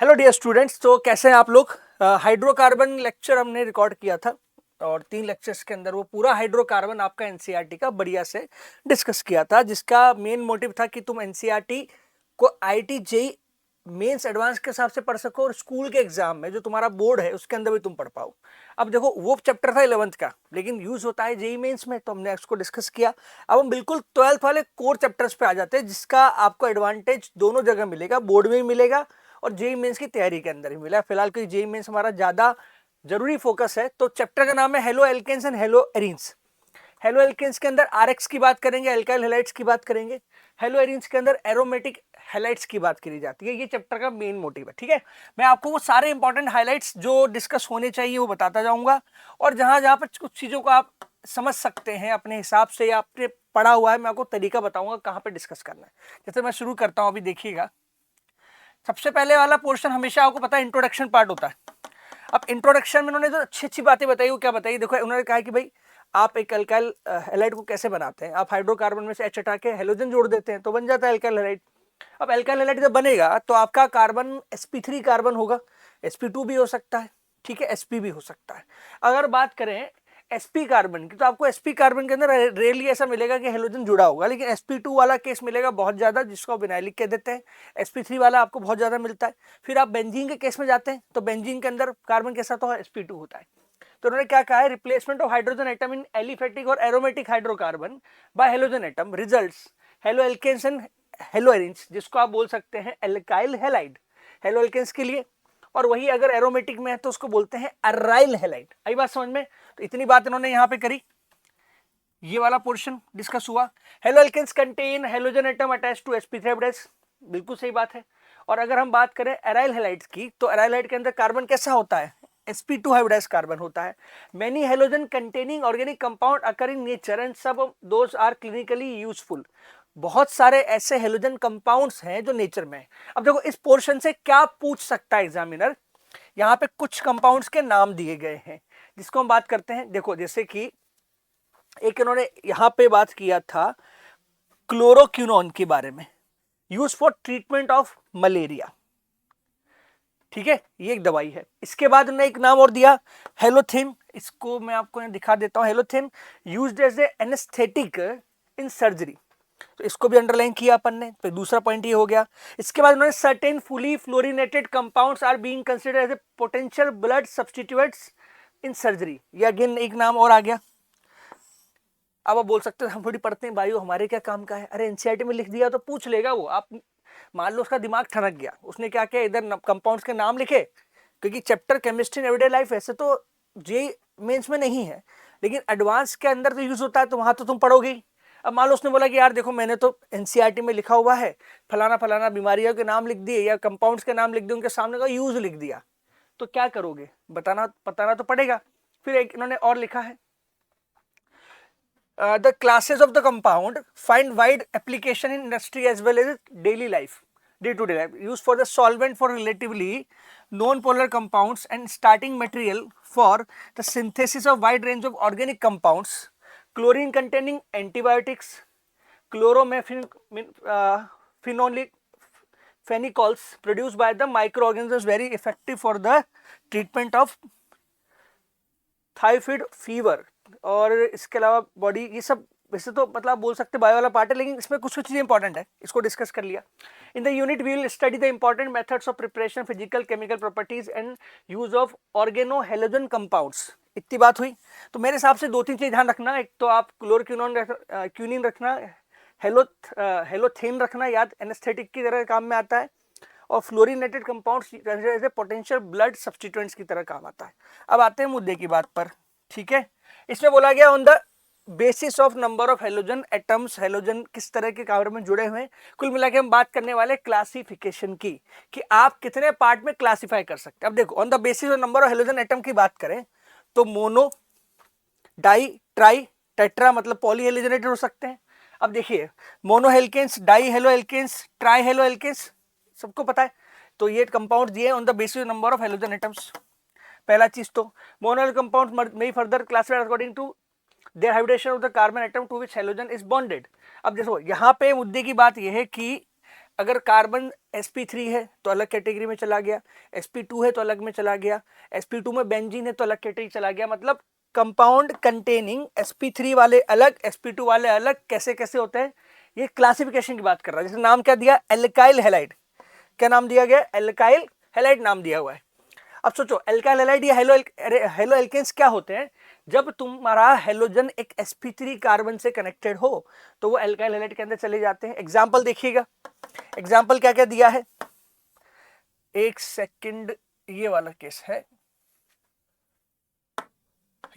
Hello dear students, तो कैसे हैं आप लोग। हाइड्रोकार्बन लेक्चर हमने रिकॉर्ड किया था और 3 लेक्चर्स के अंदर वो पूरा हाइड्रोकार्बन आपका एनसीईआरटी का बढ़िया से डिस्कस किया था, जिसका मेन मोटिव था कि तुम एनसीईआरटी को आईआईटी जेईई मेंस एडवांस के हिसाब से पढ़ सको और स्कूल के एग्जाम में जो तुम्हारा बोर्ड है उसके अंदर भी तुम पढ़ पाओ। अब देखो, वो चैप्टर था 11th का, लेकिन यूज होता है जेईई मेंस में, तो हमने उसको डिस्कस किया। अब हम बिल्कुल 12th वाले कोर चैप्टर्स पे आ जाते हैं, जिसका आपको एडवांटेज दोनों जगह मिलेगा, बोर्ड में भी मिलेगा और जेईई मेंस की तैयारी के अंदर ही मिला। फिलहाल क्योंकि जेईई मेंस हमारा ज्यादा जरूरी फोकस है, तो चैप्टर का नाम है halo alkanes and halo arenes. Halo alkanes के अंदर आरएक्स की बात करेंगे, एल्काइल हैलाइड्स की बात करेंगे। हेलो एरीन्स के अंदर एरोमेटिक हैलाइड्स की बात करी जाती है। ये चैप्टर का मेन मोटिव है, ठीक है। मैं आपको वो सारे इंपॉर्टेंट हाइलाइट्स जो डिस्कस होने चाहिए वो बताता जाऊंगा, और जहां जहां पर कुछ चीजों को आप समझ सकते हैं अपने हिसाब से या आपने पढ़ा हुआ है, मैं आपको तरीका बताऊंगा कहाँ पे डिस्कस करना है। जैसे मैं शुरू करता हूँ, अभी देखिएगा। सबसे पहले वाला पोर्शन हमेशा आपको पता है इंट्रोडक्शन पार्ट होता है। अब इंट्रोडक्शन में उन्होंने जो अच्छी अच्छी बातें बताई वो क्या बताई, देखो उन्होंने कहा कि भाई आप एक अल्काइल हैलाइड को कैसे बनाते हैं। आप हाइड्रोकार्बन में से H हटा के हेलोजन जोड़ देते हैं तो बन जाता है अल्काइल हैलाइड। अब अल्काइल हैलाइड जब बनेगा तो आपका कार्बन sp3 कार्बन होगा, sp2 भी हो सकता है, ठीक है, sp भी हो सकता है। अगर बात करें sp कार्बन की, तो आपको sp कार्बन के अंदर रेयरली ऐसा मिलेगा कि हेलोजन जुड़ा होगा, लेकिन sp2 वाला केस मिलेगा बहुत ज्यादा, जिसको विनाइलिक कह देते हैं। sp3 वाला आपको बहुत ज्यादा मिलता है। फिर आप बेंजीन के केस में जाते हैं तो बेंजीन के अंदर कार्बन के साथ sp2 होता है। तो उन्होंने क्या कहा है, replacement of hydrogen atom in aliphatic और aromatic hydrocarbon by halogen atom results halo alkanes and halo arenes, जिसको आप बोल सकते हैं एल्काइल हैलाइड हेलो एल्केन्स के लिए, और वही अगर एरोमेटिक में है तो उसको बोलते हैं अराइल हैलाइड। आई बात समझ में। तो इतनी बात इन्होंने यहाँ पे करी, ये वाला पोर्शन डिस्कस हुआ। Halo alkanes contain halogen atom attach to sp3 बिल्कुल सही बात है। और अगर हम बात करें एराइल हैलाइड्स की, तो एराइल हैलाइड के अंदर कार्बन कैसा होता है, sp2 हाइब्रिडाइज्ड कार्बन होता है। Many halogen containing organic compound occur in nature and सब दोज आर क्लिनिकली यूजफुल। बहुत सारे ऐसे हेलोजन कंपाउंड्स हैं जो नेचर में है। अब देखो इस पोर्शन से क्या पूछ सकता है एग्जामिनर, यहाँ पे कुछ कंपाउंड्स के नाम दिए गए हैं जिसको हम बात करते हैं। देखो जैसे कि एक इन्होंने यहां पे बात किया था क्लोरोक्विनोन के बारे में, use for treatment of malaria, ठीक है, ये एक दवाई है। इसके बाद उन्होंने एक नाम और दिया हेलोथिन, इसको मैं आपको दिखा देता हूं। Halothane used as a anaesthetic in surgery, तो इसको भी अंडरलाइन किया अपन ने, तो दूसरा पॉइंट ये हो गया। इसके बाद उन्होंने certain fully fluorinated compounds are being considered as a potential blood substituents in surgery, ये अगेन एक नाम और आ गया। अब आप बोल सकते हैं हम थोड़ी पढ़ते हैं भाई, हमारे क्या काम का है। अरे एनसीईआरटी में लिख दिया तो पूछ लेगा वो। आप मान लो उसका दिमाग ठनक गया, उसने क्या किया, इधर कंपाउंड्स के नाम लिखे, क्योंकि chapter chemistry in everyday life ऐसे तो जेईई मेंस में नहीं है, लेकिन एडवांस के अंदर तो यूज होता है, तो वहां तो तुम पढ़ोगे ही। अब मान लो उसने बोला कि यार देखो मैंने तो एनसीईआरटी में लिखा हुआ है, फलाना फलाना बीमारियों के नाम लिख दिए या कंपाउंड्स के नाम लिख दिए, उनके सामने का यूज लिख दिया, तो क्या करोगे, बताना तो पड़ेगा। फिर एक इन्होंने और लिखा है, the classes of the compound find wide application in industry as well as daily life, day-to-day life. Used for the solvent for relatively non-polar compounds and starting material for the synthesis of wide range of organic compounds. Chlorine containing antibiotics, chloromephenolic phenicols produced by the microorganisms very effective for the treatment of typhoid fever. और इसके अलावा body, ये सब वैसे तो मतलब बोल सकते बायो वाला पार्ट है, लेकिन इसमें कुछ कुछ चीजें इंपॉर्टेंट है, इसको डिस्कस कर लिया। In the unit we will study the important methods of preparation, physical chemical properties and use of organo halogen compounds. इतनी बात हुई। तो मेरे हिसाब से 2-3 चीज ध्यान रखना। एक तो आप क्यूनिन रखना, हेलोथेन रखना, याद एनेस्थेटिक की तरह काम में आता है, और fluorinated compounds as a potential blood substituents की तरह काम आता है। अब आते हैं मुद्दे की बात पर, ठीक है। इसमें बोला गया on the basis of number of halogen atoms, halogen किस तरह के कार्बन में जुड़े हुए हैं। कुल मिला के हम बात करने वाले क्लासिफिकेशन की, कि आप कितने पार्ट में क्लासिफाई कर सकते हैं। अब देखो on the basis of number of halogen atom की बात करें तो मोनो, डाई, ट्राई, टेट्रा मतलब पॉली हेलोजनेटेड हो सकते हैं। अब देखिए mono haloalkanes, di halo alkanes, tri halo alkanes, सबको पता है। तो ये कंपाउंड दिए on the basis number of halogen atoms. पहला चीज तो मोनोल कंपाउंड में further classified according to their hybridisation of the carbon atom to which halogen is bonded. अब देखो यहाँ पे मुद्दे की बात यह है कि अगर कार्बन sp3 है तो अलग कैटेगरी में चला गया, sp2 है तो अलग में चला गया, sp2 में बेंजीन है तो अलग कैटेगरी चला गया। मतलब कंपाउंड कंटेनिंग sp3 वाले अलग, sp2 वाले अलग, कैसे कैसे होते हैं, ये क्लासिफिकेशन की बात कर रहा है। जैसे नाम क्या दिया, एल्काइल हैलाइड, क्या नाम दिया गया, एल्काइल हैलाइड नाम दिया हुआ है। अब सोचो एल्काइल हैलाइड या हेलो एल्केन्स क्या होते हैं, जब तुम्हारा हेलोजन एक sp3 कार्बन से कनेक्टेड हो तो वो एल्काइल हैलाइड के अंदर चले जाते हैं। एग्जांपल देखिएगा, एग्जांपल क्या क्या दिया है, एक सेकंड, ये वाला केस है,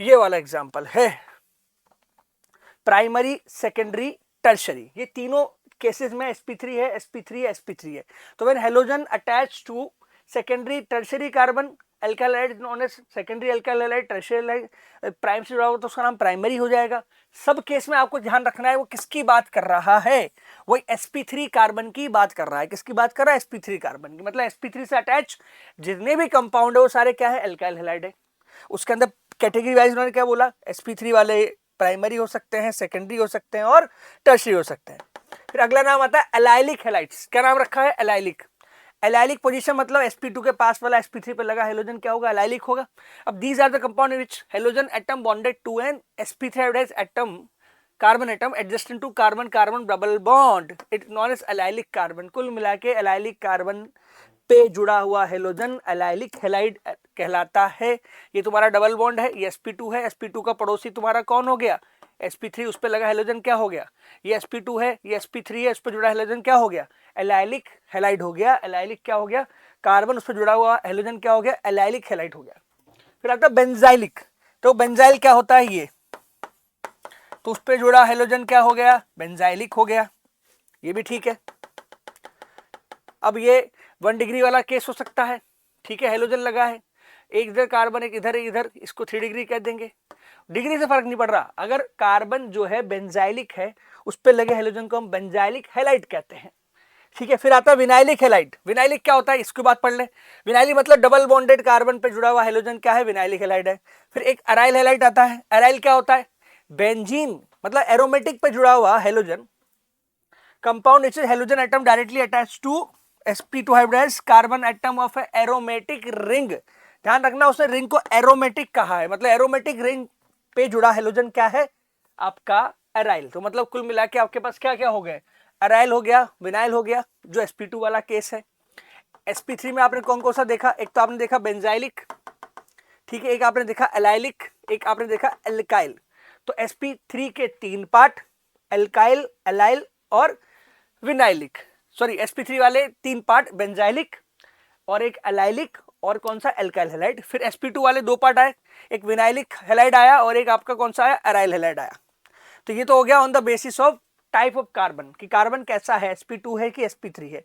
ये वाला एग्जांपल है प्राइमरी, सेकेंडरी, टर्शरी, ये तीनों केसेस में sp3 है, sp3 है, sp3 है। तो when halogen attach to secondary tertiary carbon, alkyl halide known as secondary alkyl halide, tertiary halide, prime से जुड़ा हो तो उसका नाम प्राइमरी हो जाएगा। सब केस में आपको ध्यान रखना है वो किसकी बात कर रहा है, वो sp3 कार्बन की बात कर रहा है। किसकी बात कर रहा है, sp3 कार्बन की। मतलब sp3 से अटैच जितने भी कंपाउंड है वो सारे क्या है, एल्काइल हैलाइड है। उसके अंदर कैटेगरी वाइज उन्होंने क्या बोला, sp3 वाले प्राइमरी हो सकते हैं, सेकेंडरी हो सकते हैं और टर्शरी हो सकते हैं। फिर अगला नाम आता है एलाइलिक हैलाइड्स। क्या नाम रखा है, एलाइलिक। एलाइलिक पोजीशन मतलब sp2 के पास वाला sp3 पे लगा हेलोजन क्या होगा, एलाइलिक होगा। अब these are the compound in which halogen atom bonded to an sp3 atom, carbon atom adjacent to carbon carbon double bond, it known as allylic carbon. कुल मिला के एलाइलिक कार्बन पे जुड़ा हुआ हेलोजन एलाइलिक हैलाइड कहलाता है। ये तुम्हारा डबल बॉन्ड है, ये sp2 है, sp2 का पड़ोसी तुम्हारा कौन हो गया, sp3, उस पर लगा हेलोजन क्या हो गया, ये sp2 है, ये sp3 है, उस पर जुड़ा हेलोजन क्या हो गया, एलाइलिक हैलाइड हो गया। एलाइलिक क्या हो गया, कार्बन, उस पर जुड़ा हुआ हेलोजन क्या हो गया, एलाइलिक हैलाइड हो गया। फिर आता है बेंजाइलिक। तो बेंजाइल क्या होता है, ये तो उस पर जुड़ा हेलोजन क्या हो गया, बेंजाइलिक हो गया, ये भी ठीक है। अब ये 1 डिग्री वाला केस हो सकता है, ठीक है, हेलोजन लगा है, एक इधर कार्बन एक इधर एक इधर, इसको 3 डिग्री कह देंगे। डिग्री से फर्क नहीं पड़ रहा, अगर कार्बन जो है बेंजाइलिक है उस पर लगे हेलोजन को हम बेंजाइलिक हैलाइड कहते हैं, ठीक है। फिर आता है विनाइलिक हैलाइड। विनाइलिक क्या होता है, इसकी बात पढ़ ले। विनाइलिक मतलब डबल बॉन्डेड कार्बन पे जुड़ा हुआ हेलोजन क्या है, विनाइलिक हैलाइड है। फिर एक अराइल हैलाइड आता है। अराइल क्या होता है, बेंजीन मतलब एरोमेटिक पे जुड़ा हुआ halogen compound, its halogen atom directly attached to sp2 hybridized carbon atom of aromatic ring. ध्यान रखना उसने रिंग को एरोमेटिक कहा है, मतलब एरोमेटिक रिंग पे जुड़ा हेलोजन क्या है, आपका अराइल। तो मतलब कुल मिला के आपके पास क्या क्या हो गए, अराइल हो गया, विनाइल हो गया जो sp2 वाला केस है। sp3 में आपने कौन कौन सा देखा, एक तो आपने देखा बेंजाइलिक, ठीक है, एक आपने देखा एलाइलिक, एक आपने देखा एल्काइल। तो sp3 के 3 पार्ट, एल्काइल, एलाइल और विनाइलिक। सॉरी, sp3 वाले 3 पार्ट, बेंजाइलिक और एक एलाइलिक और कौन सा, एल्काइल हैलाइड। फिर sp2 वाले 2 पार्ट आए, एक विनाइलिक हैलाइड आया और एक आपका कौन सा आया, अराइल हैलाइड आया। तो ये तो हो गया on the basis of type of carbon, कि कार्बन कैसा है, sp2 है कि sp3 है।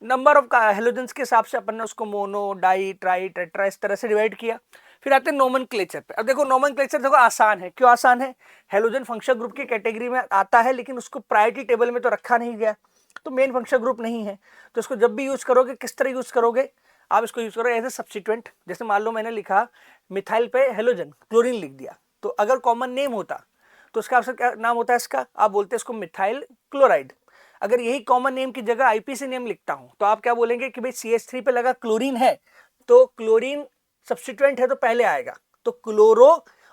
नंबर ऑफ हेलोजेंस के हिसाब से अपन ने उसको मोनो, डाई, ट्राई, टेट्रा इस तरह से डिवाइड किया। फिर आते हैं नोमेनक्लेचर पे। अब देखो नोमेनक्लेचर देखो आसान है, क्यों आसान है, हेलोजन फंक्शनल ग्रुप की कैटेगरी में आता है लेकिन उसको प्रायोरिटी टेबल में तो रखा नहीं गया, तो मेन फंक्शनल ग्रुप नहीं है। तो इसको जब भी यूज करोगे किस तरह यूज करोगे, आप इसको यूज करो एज ए सब्स्टिट्यूएंट। जैसे मान लो मैंने लिखा मिथाइल पे हेलोजन, क्लोरीन लिख दिया, तो अगर कॉमन नेम होता तो उसका आपसे क्या नाम होता है, इसका आप बोलते हैं इसको मिथाइल क्लोराइड। अगर यही कॉमन नेम की जगह आईपीसी नेम लिखता हूं तो आप क्या बोलेंगे कि भाई CH3 पे लगा क्लोरीन है, तो क्लोरीन सब्स्टिट्यूएंट है तो पहले आएगा, तो क्लोरो,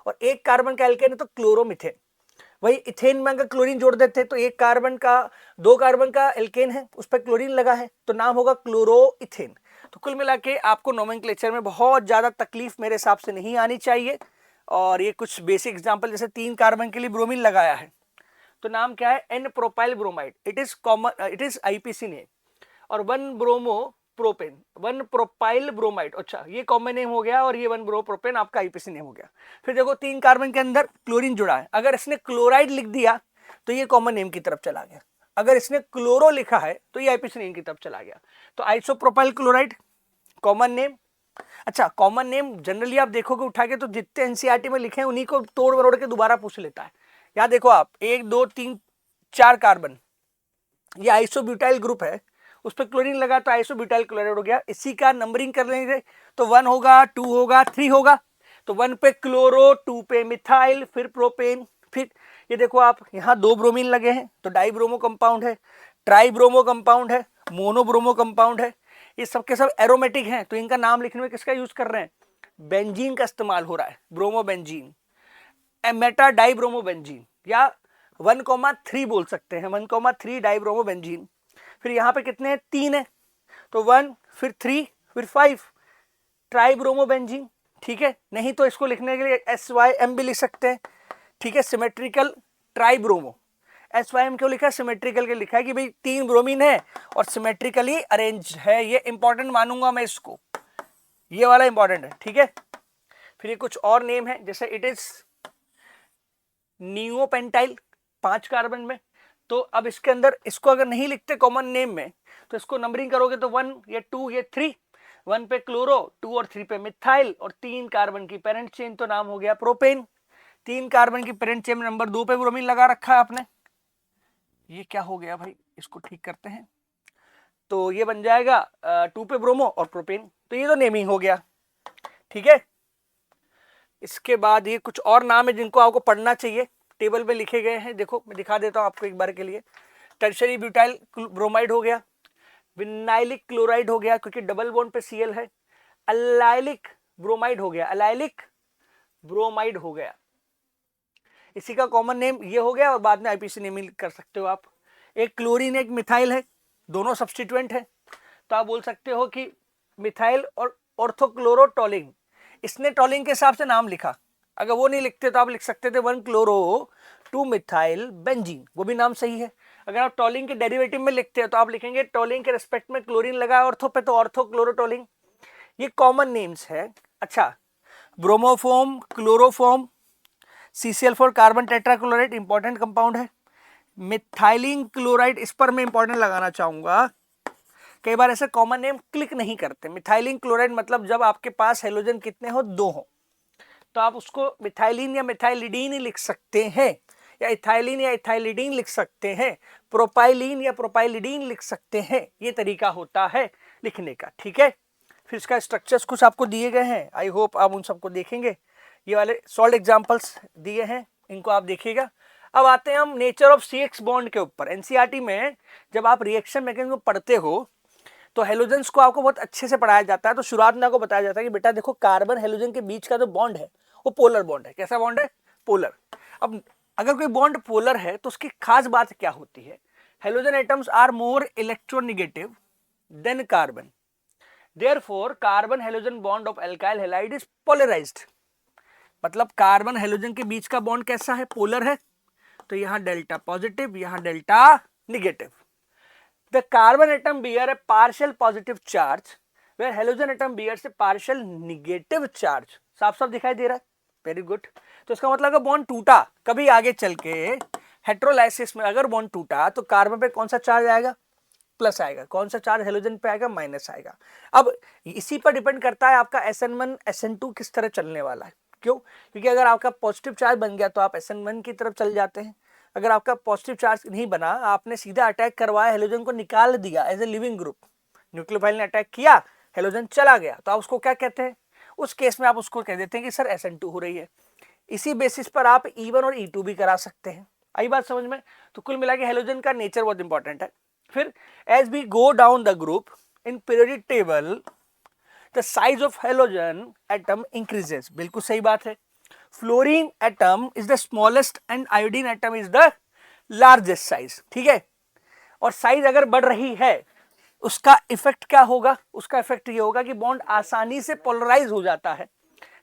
और एक कार्बन का एल्केन है तो क्लोरोमिथेन। वही इथेन में अगर क्लोरीन जोड़ देते तो एक कार्बन का, 2 कार्बन का एल्केन है उस पर क्लोरीन लगा है तो नाम होगा क्लोरोइथेन। तो कुल मिला के आपको नोमेनक्लेचर में बहुत ज्यादा तकलीफ मेरे हिसाब से नहीं आनी चाहिए। और ये कुछ बेसिक एग्जांपल, जैसे 3 कार्बन के लिए ब्रोमीन लगाया है तो नाम क्या है, n propyl bromide, it is common, it is IUPAC name. और 1 ब्रोमो प्रोपेन, 1 प्रोपाइल ब्रोमाइड, अच्छा ये कॉमन नेम हो गया, और ये 1 ब्रो प्रोपेन आपका आईपीसी नेम हो गया। फिर देखो 3 कार्बन के अंदर क्लोरीन जुड़ा है, अगर इसने क्लोराइड लिख दिया तो ये कॉमन नेम की तरफ चला गया, अगर इसने क्लोरो लिखा है तो ये आईपीसी नेम की तरफ चला गया। तो आइसोप्रोपाइल क्लोराइड कॉमन नेम। अच्छा, कॉमन नेम जनरली आप देखोगे उठा के तो जितने एनसीईआरटी में लिखे हैं उन्हीं को तोड़ मरोड़ के दोबारा पूछ लेता है। यहाँ देखो आप 1 2 3 4 कार्बन, ये आइसोब्यूटाइल ग्रुप है, उस पर क्लोरीन लगा तो आइसोब्यूटाइल क्लोराइड हो गया। इसी का नंबरिंग कर लेंगे तो 1 होगा, 2 होगा, 3 होगा। तो 1 पे क्लोरो, 2 पे मिथाइल, फिर प्रोपेन, फिर ये देखो आप यहाँ 2 ब्रोमीन लगे हैं तो डाई ब्रोमो कंपाउंड है, ट्राई ब्रोमो कंपाउंड है, मोनोब्रोमो कंपाउंड है, ये सब के सब एरोमेटिक हैं, तो इनका नाम लिखने में किसका यूज कर रहे हैं, बेंजीन का इस्तेमाल हो रहा है, ब्रोमोबेंजीन, मेटा डाइब्रोमोबेंजीन, या 1,3 बोल सकते हैं, 1,3 डाइब्रोमोबेंजीन। फिर यहाँ पे कितने हैं, 3 है, तो 1 फिर 3 फिर 5 ट्राइब्रोमोबेंजीन, ठीक है। नहीं तो इसको लिखने के लिए SYM भी लिख सकते हैं, ठीक है, सिमेट्रिकल ट्राइब्रोमो। SYM क्यों लिखा है, सिमेट्रिकल के लिखा है कि भाई 3 ब्रोमीन है और सिमेट्रिकली अरेंज है, ये इंपॉर्टेंट मानूंगा मैं इसको, ये वाला इंपॉर्टेंट है, ठीक है। फिर ये कुछ और नेम है, जैसे इट इज नियोपेंटाइल, 5 कार्बन में, तो अब इसके अंदर इसको अगर नहीं लिखते कॉमन नेम में तो इसको नंबरिंग करोगे तो 1 ये 2 ये 3, 1 पे क्लोरो, 2 और 3 पे मिथाइल, और 3 कार्बन की पेरेंट चेन तो नाम हो गया प्रोपेन। 3 कार्बन की पेरेंट चेन नंबर 2 पे ब्रोमीन लगा रखा है आपने, ये क्या हो गया भाई, इसको ठीक करते हैं, तो ये बन जाएगा 2 पे ब्रोमो और प्रोपेन, तो ये तो नेमिंग हो गया, ठीक है। इसके बाद ये कुछ और नाम है जिनको आपको पढ़ना चाहिए, टेबल पे लिखे गए हैं, देखो मैं दिखा देता हूं आपको एक बार के लिए। टर्शरी ब्यूटाइल ब्रोमाइड हो गया, विनाइलिक क्लोराइड हो गया क्योंकि डबल बॉन्ड पे Cl है, अलाइलिक ब्रोमाइड हो गया, अलाइलिक ब्रोमाइड हो गया, इसी का कॉमन नेम ये हो गया, और बाद में IPC नेमिंग कर सकते हो आप। एक क्लोरीन एक मिथाइल है, दोनों सब्स्टिट्यूएंट है, तो आप बोल सकते हो कि मिथाइल और ऑर्थोक्लोरोटोलिन, इसने टोलिन के हिसाब से नाम लिखा, अगर वो नहीं लिखते तो आप लिख सकते थे 1 क्लोरो 2 मिथाइल बेंजीन, वो भी नाम सही है। अगर आप टोलिन के डेरिवेटिव में लिखते हैं तो आप लिखेंगे टोलिन के रिस्पेक्ट में क्लोरीन लगा है ऑर्थो पे, तो ऑर्थोक्लोरोटोलिन, ये कॉमन नेम्स है। अच्छा, bromoform, chloroform, CCl4 carbon tetrachloride important compound है, मिथाइलिन क्लोराइड, इस पर मैं इंपॉर्टेंट लगाना चाहूंगा, कई बार ऐसे कॉमन नेम क्लिक नहीं करते। मिथाइलिन क्लोराइड मतलब जब आपके पास हेलोजन कितने हो, 2 हो, तो आप उसको मिथाइलिन या मिथाइलिडीन ही लिख सकते हैं, या इथाइलिन या इथाइलिडीन लिख सकते हैं, प्रोपाइलिन या प्रोपाइलिडीन लिख सकते हैं, ये तरीका होता है लिखने का, ठीक है। फिर इसका स्ट्रक्चर्स कुछ आपको दिए गए हैं, आई होप आप उन सबको देखेंगे, ये वाले सॉल्ट एग्जाम्पल्स दिए हैं, इनको आप देखिएगा। अब आते हैं हम नेचर ऑफ CX बॉन्ड के ऊपर। NCERT में जब आप रिएक्शन मैकेनिज्म पढ़ते हो तो हेलोजेंस को आपको बहुत अच्छे से पढ़ाया जाता है, तो शुरुआत में आपको बताया जाता है कि बेटा देखो कार्बन हेलोजन के बीच का जो बॉन्ड है वो पोलर बॉन्ड है। कैसा बॉन्ड है, पोलर। अब अगर कोई बॉन्ड पोलर है तो उसकी खास बात क्या होती है, halogen atoms are more electronegative than carbon, therefore carbon halogen bond of alkyl halide is polarized. मतलब कार्बन हेलोजन के बीच का बॉन्ड कैसा है, पोलर है, तो यहां डेल्टा पॉजिटिव, यहां delta negative. The carbon atom bear a partial positive charge, where halogen atom bears a partial negative charge। साफ साफ दिखाई दे रहा है, वेरी गुड। तो इसका मतलब बॉन्ड टूटा, कभी आगे चल के हेट्रोलाइसिस में अगर बॉन्ड टूटा तो कार्बन पे कौन सा चार्ज आएगा, प्लस आएगा, कौन सा चार्ज हेलोजन पे आएगा, माइनस आएगा। अब इसी पर डिपेंड करता है आपका SN1 SN2 किस तरह चलने वाला है। क्यों, क्योंकि अगर आपका पॉजिटिव चार्ज बन गया तो आप SN1 की तरफ चल जाते हैं, अगर आपका पॉजिटिव चार्ज नहीं बना, आपने सीधा अटैक करवाया, हेलोजन को निकाल दिया as a leaving group, nucleophile ने अटैक किया, हेलोजन चला गया, तो आप उसको क्या कहते हैं, उस केस में आप उसको कह देते हैं कि सर SN2 हो रही है। इसी बेसिस पर आप E1 और E2 भी करा सकते हैं। आई बात समझ में। तो कुल मिला के हेलोजन का नेचर बहुत इंपॉर्टेंट है। फिर as we go down the group in periodic table the size of halogen atom increases. बिल्कुल सही बात है। Fluorine atom is the smallest and iodine atom is the largest size, ठीक है। और साइज अगर बढ़ रही है उसका इफेक्ट क्या होगा, उसका इफेक्ट ये होगा कि बॉन्ड आसानी से पोलराइज हो जाता है।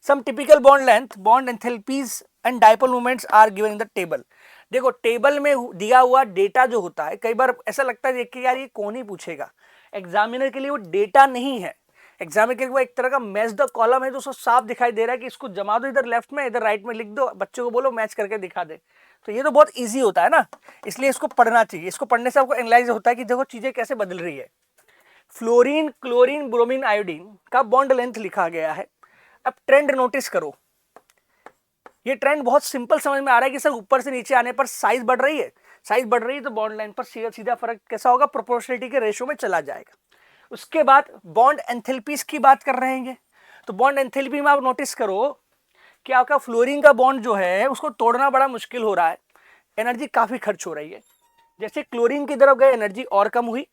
Some typical bond length, bond enthalpies and dipole moments are given in the table. देखो टेबल में दिया हुआ डेटा जो होता है, कई बार ऐसा लगता है कि यार ये कौन ही पूछेगा, एग्जामिनर के लिए वो डेटा नहीं है, एग्जामिनर के लिए वो एक तरह का मैच द कॉलम है, जो उसको साफ दिखाई दे रहा है कि इसको जमा दो इधर लेफ्ट में, इधर राइट में लिख दो, बच्चों को बोलो मैच करके दिखा दे। तो ये तो बहुत इजी होता है ना, इसलिए इसको पढ़ना चाहिए। इसको पढ़ने से आपको एनालाइज होता है कि देखो चीजें कैसे बदल रही है। फ्लोरीन, क्लोरीन, ब्रोमीन, आयोडीन का बॉन्ड लेंथ लिखा गया है। अब ट्रेंड नोटिस करो, ये ट्रेंड बहुत सिंपल समझ में आ रहा है कि सर ऊपर से नीचे आने पर साइज बढ़ रही है, साइज बढ़ रही है तो बॉन्ड लेंथ पर सीधा सीधा फर्क कैसा होगा, प्रोपोर्शनलिटी के रेशियो में चला जाएगा। उसके बाद बॉन्ड एंथैल्पीज की बात कर रहे हैं, तो बॉन्ड एंथैल्पी में आप नोटिस करो कि आपका फ्लोरीन का बॉन्ड जो है उसको तोड़ना बड़ा मुश्किल हो रहा है, एनर्जी काफी खर्च हो रही है। जैसे क्लोरीन की तरफ गए एनर्जी और कम हुई,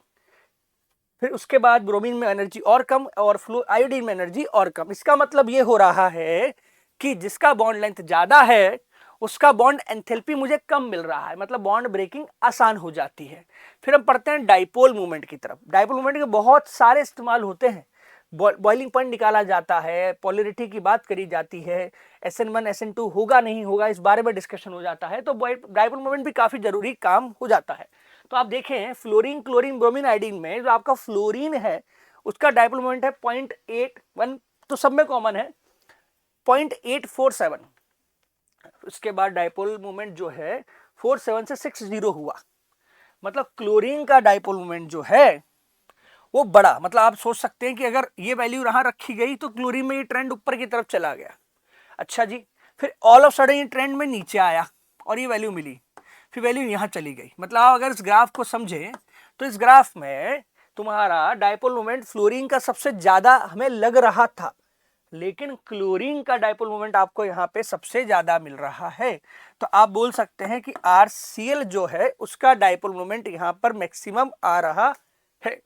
फिर उसके बाद ब्रोमीन में एनर्जी और कम और आयोडीन में एनर्जी और कम। इसका मतलब ये हो रहा है कि जिसका बॉन्ड लेंथ ज्यादा है उसका बॉन्ड एंथैल्पी मुझे कम मिल रहा है, मतलब बॉन्ड ब्रेकिंग आसान हो जाती है। फिर हम पढ़ते हैं डाइपोल मूवमेंट की तरफ। डाइपोल मूवमेंट के बहुत सारे इस्तेमाल होते हैं। बॉइलिंग पॉइंट निकाला जाता है, पोलैरिटी की बात करी जाती है, SN1 SN2 होगा नहीं होगा इस बारे में डिस्कशन हो जाता है। तो डाइपोल मूवमेंट भी काफी जरूरी काम हो जाता है। तो आप देखें फ्लोरीन, क्लोरीन, ब्रोमीन, आयोडीन में जो आपका फ्लोरीन है उसका डाइपोल मोमेंट है 0.81, तो सब में कॉमन है 0.847। उसके बाद डाइपोल मोमेंट जो है 47 से 60 हुआ, मतलब क्लोरीन का डाइपोल मोमेंट जो है वो बड़ा, मतलब आप सोच सकते हैं कि अगर ये वैल्यू यहां रखी गई तो क्लोरीन में ये ट्रेंड ऊपर की तरफ चला गया। अच्छा जी, फिर ऑल ऑफ सडन ये ट्रेंड में नीचे आया और ये वैल्यू मिली, फिर वैल्यू यहां चली गई। मतलब आप अगर इस ग्राफ को समझें तो इस ग्राफ में तुम्हारा डाइपोल मोमेंट फ्लोरीन का सबसे ज्यादा हमें लग रहा था, लेकिन क्लोरीन का डाइपोल मोमेंट आपको यहाँ पे सबसे ज्यादा मिल रहा है। तो आप बोल सकते हैं कि RCl जो है उसका डाइपोल मोमेंट यहाँ पर मैक्सिमम आ रहा है।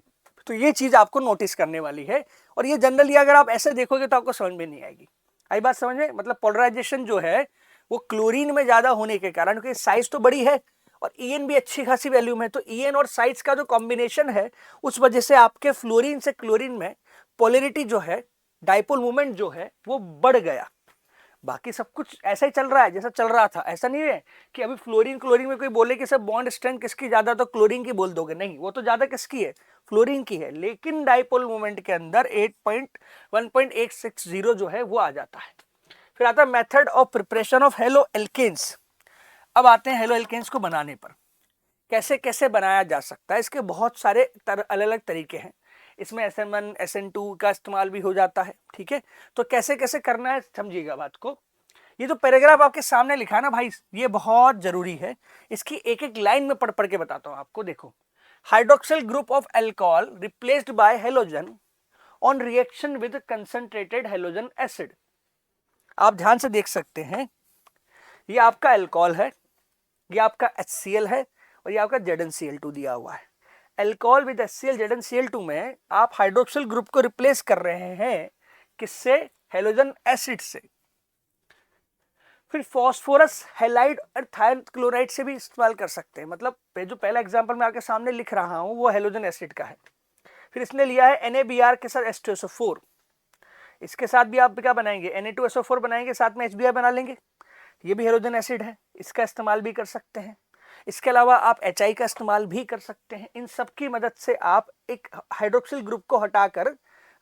तो ये चीज आपको नोटिस करने वाली है, और ये जनरली अगर आप ऐसे देखोगे तो आपको समझ में नहीं आएगी। आई बात समझ में? मतलब पोलराइजेशन जो है वो क्लोरीन में ज्यादा होने के कारण, क्योंकि साइज तो बड़ी है और EN भी अच्छी खासी वैल्यू में, तो EN और साइज का जो कॉम्बिनेशन है उस वजह से आपके फ्लोरीन से क्लोरीन में पोलैरिटी जो है, डाइपोल मोमेंट जो है वो बढ़ गया। बाकी सब कुछ ऐसा ही चल रहा है जैसा चल रहा था। ऐसा नहीं है कि अभी फ्लोरीन क्लोरीन में कोई बोले कि सब बॉन्ड स्ट्रेंथ किसकी ज्यादा तो क्लोरीन की बोल दोगे, नहीं, वो तो ज्यादा किसकी है, फ्लोरीन की है। लेकिन डाइपोल मोमेंट के अंदर 1.860 जो है वो आ जाता है। फिर आता है method of preparation of halo alkanes. अब आते हैं हेलो एल्केन्स को बनाने पर, कैसे कैसे बनाया जा सकता है। इसके बहुत सारे अलग अलग तरीके हैं। इसमें SN1 SN2 का इस्तेमाल भी हो जाता है, ठीक है। तो कैसे कैसे करना है समझिएगा बात को। ये जो पैराग्राफ आपके सामने लिखा है ना भाई, ये बहुत जरूरी है। इसकी एक एक लाइन में पढ़ पढ़ के बताता हूं आपको। देखो, hydroxyl group of alcohol replaced by halogen on reaction with concentrated halogen acid. आप ध्यान से देख सकते हैं, ये आपका अल्कोहल है, ये आपका HCl है और ये आपका ZnCl2 दिया हुआ है। अल्कोहल विद HCl ZnCl2 में आप हाइड्रोक्सिल ग्रुप को रिप्लेस कर रहे हैं किससे, हेलोजन एसिड से। फिर फास्फोरस हैलाइड और थायन क्लोराइड से भी इस्तेमाल कर सकते हैं। मतलब जो पहला एग्जांपल मैं आपके सामने लिख रहा हूं वो हेलोजन एसिड का है। फिर इसने लिया है NaBr के साथ H2SO4, इसके साथ भी आप क्या बनाएंगे, Na2SO4 बनाएंगे, साथ में HBr बना लेंगे। ये भी हेलोजन एसिड है, इसका इस्तेमाल भी कर सकते हैं। इसके अलावा आप HI का इस्तेमाल भी कर सकते हैं। इन सब की मदद से आप एक हाइड्रोक्सिल ग्रुप को हटाकर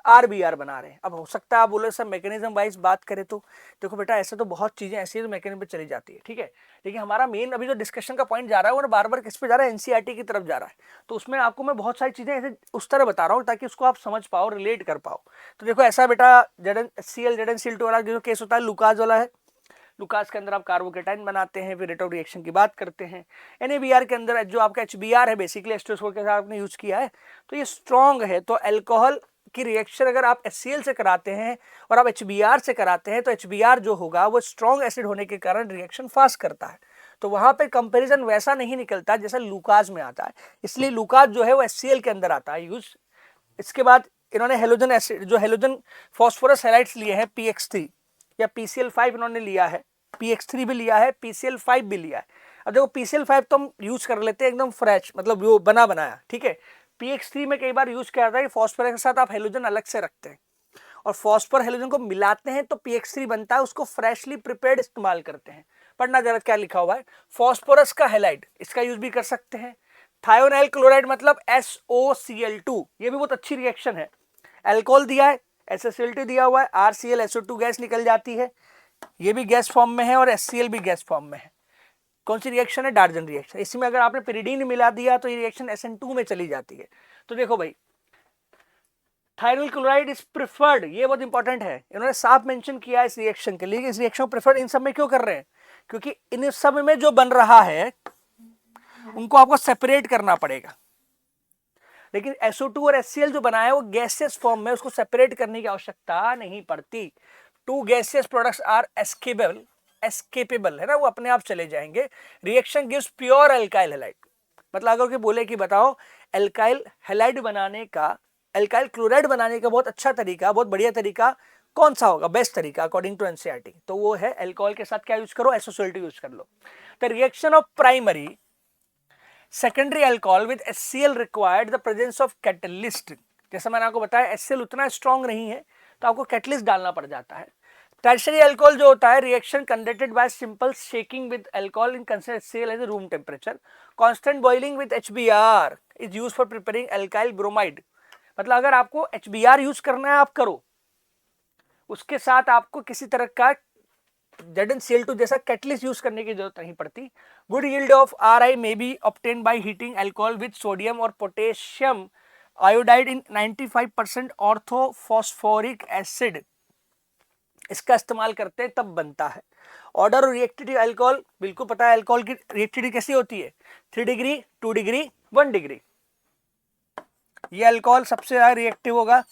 RBr बना रहे हैं। अब हो सकता है आप बोले सर मैकेनिज्म वाइज बात करें तो देखो बेटा, ऐसे तो बहुत चीजें ऐसी है जो मैकेनिज्म पे चली जाती है, ठीक है। लेकिन हमारा मेन अभी जो डिस्कशन का पॉइंट जा रहा है वो बार बार किस पे जा रहा है, NCERT की तरफ जा रहा है। तो उसमें आपको मैं बहुत सारी चीजें ऐसे उस तरह बता रहा हूँ ताकि उसको आप समझ पाओ, रिलेट कर पाओ। तो देखो ऐसा बेटा, ZnCl ZnCl2 वाला जो केस होता है लुकाज वाला है। लुकास के अंदर आप कार्बोकेटाइन बनाते हैं, फिर रेट ऑफ रिएक्शन की बात करते हैं। NaBr के अंदर जो आपका HBr है बेसिकली H2SO4 के साथ आपने यूज किया है, तो ये स्ट्रॉन्ग है। तो अल्कोहल की रिएक्शन अगर आप HCl से कराते हैं और आप HBr से कराते हैं तो HBr जो होगा वो स्ट्रॉन्ग एसिड होने के कारण रिएक्शन फास्ट करता है। तो वहां पे कंपैरिजन वैसा नहीं निकलता जैसा लुकास में आता है, इसलिए लुकास जो है वो HCl के अंदर आता है यूज। इसके बाद इन्होंने हेलोजन एसिड, जो हेलोजन फॉस्फोरस हैलाइड्स लिए हैं PX3 या PCl5 इन्होंने लिया है, PX3 भी लिया है, PCl5 भी लिया है। अब देखो PCl5 तो हम यूज कर लेते हैं एकदम फ्रेश, मतलब वो बना बनाया, ठीक है। PX3 में कई बार यूज किया जाता है कि फॉस्फोरस के साथ आप हेलोजन अलग से रखते हैं और फॉस्फोर हेलोजन को मिलाते हैं तो PX3 बनता है, उसको फ्रेशली प्रिपेयर्ड इस्तेमाल करते हैं। पढ़ना जरा क्या लिखा हुआ है, फॉस्फोरस का हैलाइड, इसका यूज भी कर सकते हैं। थायोनाइल क्लोराइड मतलब SOCl2, ये भी बहुत अच्छी रिएक्शन है। अल्कोहल दिया है, HCl2 दिया हुआ है, RClSO2 गैस निकल जाती है, ये भी गैस फॉर्म में है और HCl भी गैस फॉर्म में है। कौन सी रिएक्शन है, डार्जन रिएक्शन। इसमें अगर आपने पिरिडीन मिला दिया तो ये रिएक्शन SN2 में चली जाती है। तो देखो भाई, थायरोल क्लोराइड इज प्रिफर्ड, ये बहुत इंपॉर्टेंट है, इन्होंने साफ मेंशन किया है इस रिएक्शन के लिए। इस रिएक्शन को प्रिफर्ड इन सब में क्यों कर रहे हैं, क्योंकि इन सब में जो बन रहा है उनको आपको सेपरेट करना पड़ेगा। लेकिन SO2 और HCl जो बना है वो गैसियस फॉर्म में, उसको सेपरेट करने की आवश्यकता नहीं पड़ती। To gaseous products are escapable है ना, वो अपने आप चले जाएंगे। Reaction gives pure alkyl halide. मतलब अगर बोले कि बताओ अल्काइल हैलाइड बनाने का एल्काइल क्लोराइड बनाने का बहुत अच्छा तरीका, बहुत बढ़िया तरीका कौन सा होगा, बेस्ट तरीका अकॉर्डिंग टू एनसीईआरटी, तो वो है अल्कोहल के साथ क्या यूज करो, एसोसिएट यूज कर लो। The reaction of primary secondary alcohol with HCl required the presence of catalyst. जैसा मैंने आपको बताया HCl उतना स्ट्रांग नहीं है तो आपको कैटलिस्ट डालना पड़ जाता है। टर्शरी अल्कोहल जो होता है, reaction conducted by simple shaking with alcohol in consider HCl as room temperature, constant boiling with HBr is used for preparing alkyl bromide. मतलब अगर आपको HBr यूज करना है आप करो, उसके साथ आपको किसी तरह का ZnCl2 जैसा कैटलिस्ट यूज करने की जरूरत नहीं पड़ती। Good yield of Ri may be obtained by heating alcohol with sodium or potassium iodide in 95% orthophosphoric acid, इसका इस्तेमाल करते हैं तब बनता है। ऑर्डर और रिएक्टिविटी अल्कोहल, बिल्कुल पता है अल्कोहल की रिएक्टिविटी कैसी होती है, 3 डिग्री, 2 डिग्री, 1 डिग्री। ये अल्कोहल सबसे ज्यादा रिएक्टिव होगा,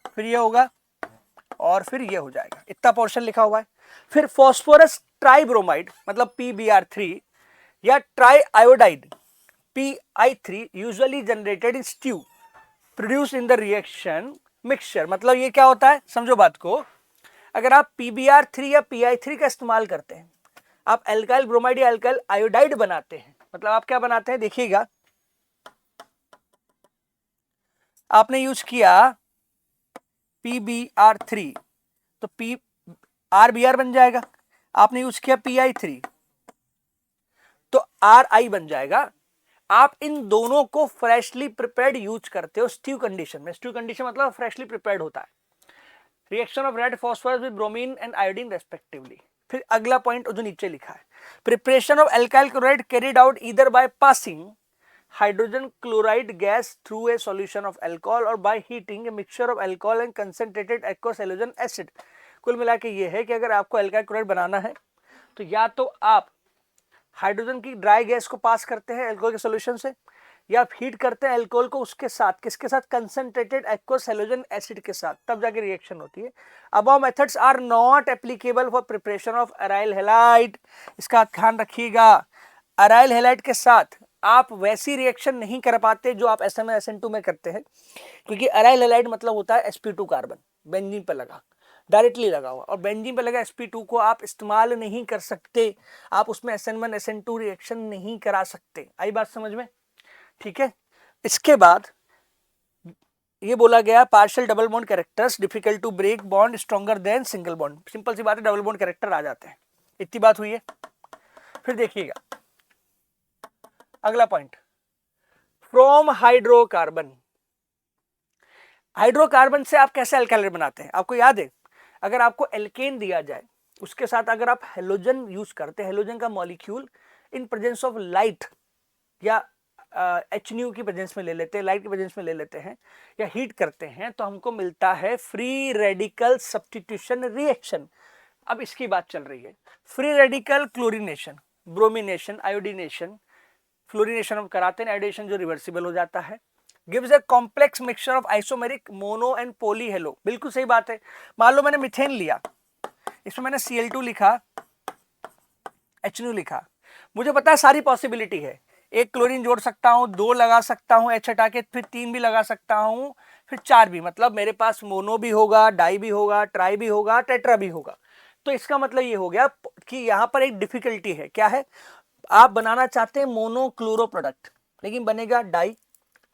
फिर ये होगा और फिर ये हो जाएगा, इतना पोर्शन लिखा हुआ है। फिर फॉस्फोरस ट्राइब्रोमाइड मतलब PbR3 या try iodide PI3 usually generated in stew produce in the reaction mixture. मतलब ये क्या होता है, समझो बात को, अगर आप PbR3 या PI3 का इस्तेमाल करते हैं, आप अल्काइल ब्रोमाइड या अल्काइल आयोडाइड बनाते हैं, मतलब आप क्या बनाते हैं देखिएगा, आपने यूज किया PbR3 तो RBr बन जाएगा, आपने यूज किया PI3 तो RI बन जाएगा। आप इन दोनों को फ्रेशली प्रिपेयर्ड यूज करते हो स्ट्यू कंडीशन में। स्ट्यू कंडीशन मतलब फ्रेशली प्रिपेयर्ड होता है। Reaction of red phosphorus with bromine and iodine respectively. फिर अगला पॉइंट जो नीचे लिखा है, preparation of alkyl chloride carried out either by passing hydrogen chloride gas through a solution of alcohol और by heating a mixture of alcohol and concentrated aqueous halogen acid. कुल मिला के ये है कि अगर आपको अल्काइल क्लोराइड बनाना है तो या तो आप हाइड्रोजन की ड्राई गैस को पास करते हैं अल्कोहल के सॉल्यूशन से, या आप हीट करते हैं अल्कोहल को उसके साथ, किसके साथ, कंसंट्रेटेड एक्वस हैलोजन एसिड के साथ, तब जाके रिएक्शन होती है। Above methods are not applicable for preparation of aryl halide. इसका ध्यान रखिएगा, अराइल हैलाइड के साथ आप वैसी रिएक्शन नहीं कर पाते जो आप SN2 में करते हैं, क्योंकि अराइल हैलाइड मतलब होता है sp2 कार्बन बेंजीन पर लगा, डायरेक्टली लगा हुआ, और बेंजीन पर लगा sp2 को आप इस्तेमाल नहीं कर सकते, आप उसमें SN1 SN2 रिएक्शन नहीं करा सकते। आई बात समझ में, ठीक है। इसके बाद ये बोला गया partial double bond characters difficult to break bond stronger than single bond. Simple सी बात है, डबल बॉन्ड कैरेक्टर आ जाते हैं, इतनी बात हुई है। फिर देखिएगा अगला पॉइंट, फ्रॉम हाइड्रोकार्बन। हाइड्रोकार्बन से आप कैसे अल्काइल बनाते हैं, आपको याद है, अगर आपको एल्केन दिया जाए उसके साथ अगर आप हेलोजन यूज करते हैं, हेलोजन का molecule in presence of light या HNU की प्रेजेंस में ले लेते हैं, लाइट की प्रेजेंस में ले लेते हैं या हीट करते हैं, तो हमको मिलता है फ्री रेडिकल सब्स्टिट्यूशन रिएक्शन। अब इसकी बात चल रही है, free radical chlorination, bromination, iodination, fluorination हम कराते हैं, आयोडीनेशन जो रिवर्सिबल हो जाता है, gives a complex mixture of isomeric mono and poly hello. बिल्कुल सही बात है। मान लो मैंने मिथेन लिया, इसमें मैंने Cl2 लिखा, HNO लिखा, मुझे पता है सारी पॉसिबिलिटी है, एक क्लोरीन जोड़ सकता हूं, 2 लगा सकता हूं H हटा के, फिर 3 भी लगा सकता हूं, फिर 4 भी, मतलब मेरे पास मोनो भी होगा, डाई भी होगा, ट्राई भी होगा, टेट्रा भी होगा। तो इसका मतलब ये हो गया कि यहां पर एक डिफिकल्टी है, क्या है, आप बनाना चाहते हैं मोनोक्लोरो प्रोडक्ट, लेकिन बनेगा डाई,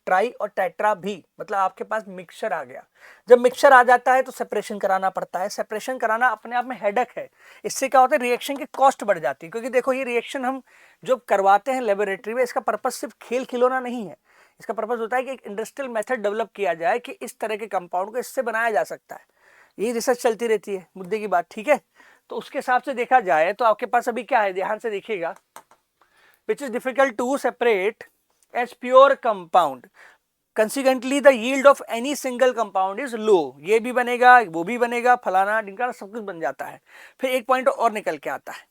ट्राई और टेट्रा भी, मतलब आपके पास मिक्सचर आ गया। जब मिक्सचर आ जाता है तो सेपरेशन कराना पड़ता है, सेपरेशन कराना अपने आप में हेडेक है। इससे क्या होता है, रिएक्शन की कॉस्ट बढ़ जाती है, क्योंकि देखो ये रिएक्शन हम जो करवाते हैं लेबोरेटरी में, इसका पर्पस सिर्फ खेल खिलौना नहीं है, इसका पर्पस होता है कि एक इंडस्ट्रियल मेथड डेवलप किया जाए कि इस तरह के कंपाउंड को इससे बनाया जा सकता है। ये रिसर्च चलती रहती है, मुद्दे की बात, ठीक है। तो उसके हिसाब से देखा जाए तो आपके पास अभी क्या है, ध्यान से देखिएगा, which is difficult to separate as pure compound. Consequently, the yield of any single compound is low. ये भी बनेगा, वो भी बनेगा, फलाना ढिमकाना सब कुछ बन जाता है। फिर एक पॉइंट और निकल के आता है,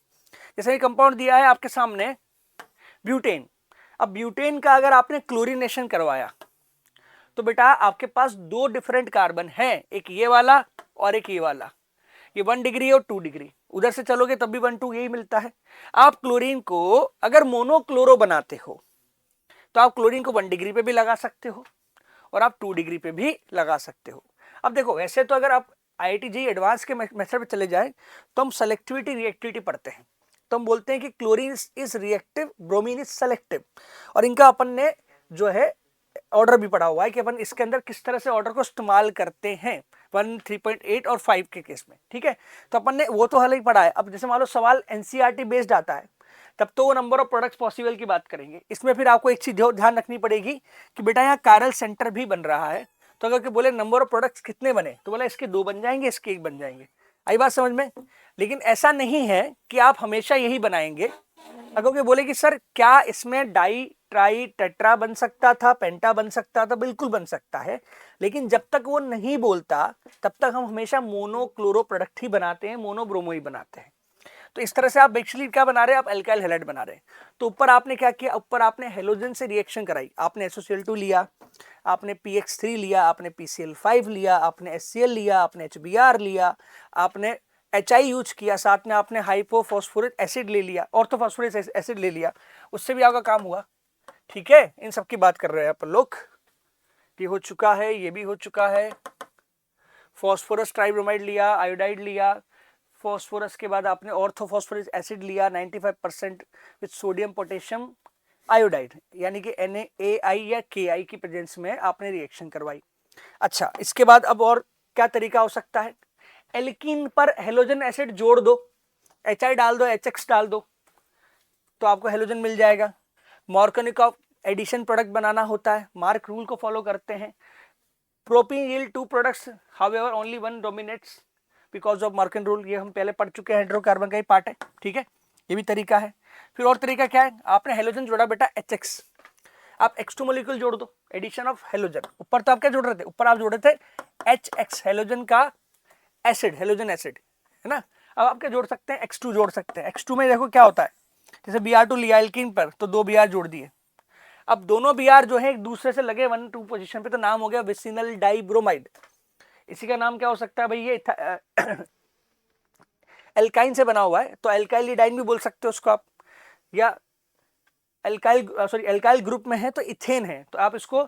जैसे ये कंपाउंड दिया है आपके सामने ब्यूटेन। अब ब्यूटेन का अगर आपने क्लोरीनेशन करवाया तो बेटा आपके पास 2 डिफरेंट कार्बन है, एक ये वाला और एक ये वाला, ये 1 डिग्री और 2 डिग्री, उधर से चलोगे तब भी 1 2 यही मिलता है। आप क्लोरीन को अगर मोनोक्लोरो बनाते हो तो आप क्लोरीन को 1 डिग्री पे भी लगा सकते हो और आप 2 डिग्री पे भी लगा सकते हो। अब देखो वैसे तो अगर आप IIT JEE एडवांस के मेथड पे चले जाए तो हम सेलेक्टिविटी रिएक्टिविटी पढ़ते हैं, तो हम बोलते हैं कि chlorine is reactive, bromine is selective, और इनका अपन ने जो है ऑर्डर भी पढ़ा हुआ है कि अपन इसके अंदर किस तरह से ऑर्डर को इस्तेमाल करते हैं 1, 3.8 और 5 के केस में, ठीक है। तो अपन ने वो तो हाल ही पढ़ा है। अब जैसे मान लो सवाल NCERT बेस्ड आता है तब तो वो नंबर ऑफ प्रोडक्ट्स पॉसिबल की बात करेंगे। इसमें फिर आपको एक चीज ध्यान रखनी पड़ेगी कि बेटा यहाँ कायरल सेंटर भी बन रहा है, तो अगर बोले नंबर ऑफ प्रोडक्ट्स कितने बने तो बोला इसके 2 बन जाएंगे, इसके 1 बन जाएंगे। आई बात समझ में? लेकिन ऐसा नहीं है कि आप हमेशा यही बनाएंगे। अगर कोई बोले कि सर क्या इसमें डाई ट्राई टेट्रा बन सकता था, पेंटा बन सकता था, बिल्कुल बन सकता है, लेकिन जब तक वो नहीं बोलता तब तक हम हमेशा मोनोक्लोरो प्रोडक्ट ही बनाते हैं, मोनोब्रोमो ही बनाते हैं। तो इस तरह से आप एक्चुअली क्या बना रहे हैं, आप एल्काइल हैलाइड बना रहे हैं। तो ऊपर आपने क्या किया, ऊपर आपने हेलोजन से रिएक्शन कराई, आपने SOCl2 लिया, आपने PX3 लिया, आपने PCl5 लिया, आपने HCl लिया, आपने HBr लिया, आपने HI यूज किया, साथ में आपने हाइपोफॉस्फोरिक एसिड ले लिया, ऑर्थोफॉस्फोरिक एसिड ले लिया, उससे भी आपका काम हुआ। ठीक है, इन सब की बात कर रहे हैं अपन लोग। ये हो चुका है, ये भी हो चुका है। फॉस्फोरस ट्राइब्रोमाइड लिया, आयोडाइड लिया, फॉस्फोरस के बाद आपने ऑर्थोफॉस्फोरिक एसिड लिया 95% विद सोडियम पोटेशियम आयोडाइड, यानी कि NaAI या Ki की प्रेजेंस में आपने रिएक्शन करवाई। अच्छा, इसके बाद अब और क्या तरीका हो सकता है, एल्कीन पर हेलोजन एसिड जोड़ दो, HI डाल दो, HX डाल दो, तो आपको हेलोजन मिल जाएगा। मार्कोनिकॉफ एडिशन प्रोडक्ट बनाना होता है, मार्क रूल को फॉलो करते हैं। Propene yield 2 products, however only 1 dominates because of Markovnikov rule, ये हम पहले पढ़ चुके हैं, हाइड्रोकार्बन का ही पार्ट है, ठीक है। ये भी तरीका है। फिर और तरीका क्या है, आपने हेलोजन जोड़ा बेटा HX, आप X2 मॉलिक्यूल जोड़ दो, एडिशन ऑफ हेलोजन। ऊपर तो आप क्या जोड़ रहे थे, ऊपर आप जोड़ रहे थे HX हेलोजन का एसिड, हेलोजन एसिड, है ना। अब आप क्या जोड़ सकते हैं, X2 जोड़ सकते हैं। X2 में देखो क्या होता है, जैसे Br2 लिया एल्कीन पर तो 2 Br जोड़ दिए। अब दोनों Br जो है एक दूसरे से लगे 1, 2 पोजीशन पे, तो नाम हो गया विसिनल डाइब्रोमाइड। इसी का नाम क्या हो सकता है भाई, ये एल्काइन से बना हुआ है तो एल्काइलिडाइन भी बोल सकते हो उसको आप, या एल्काइल ग्रुप में है तो इथेन है तो आप इसको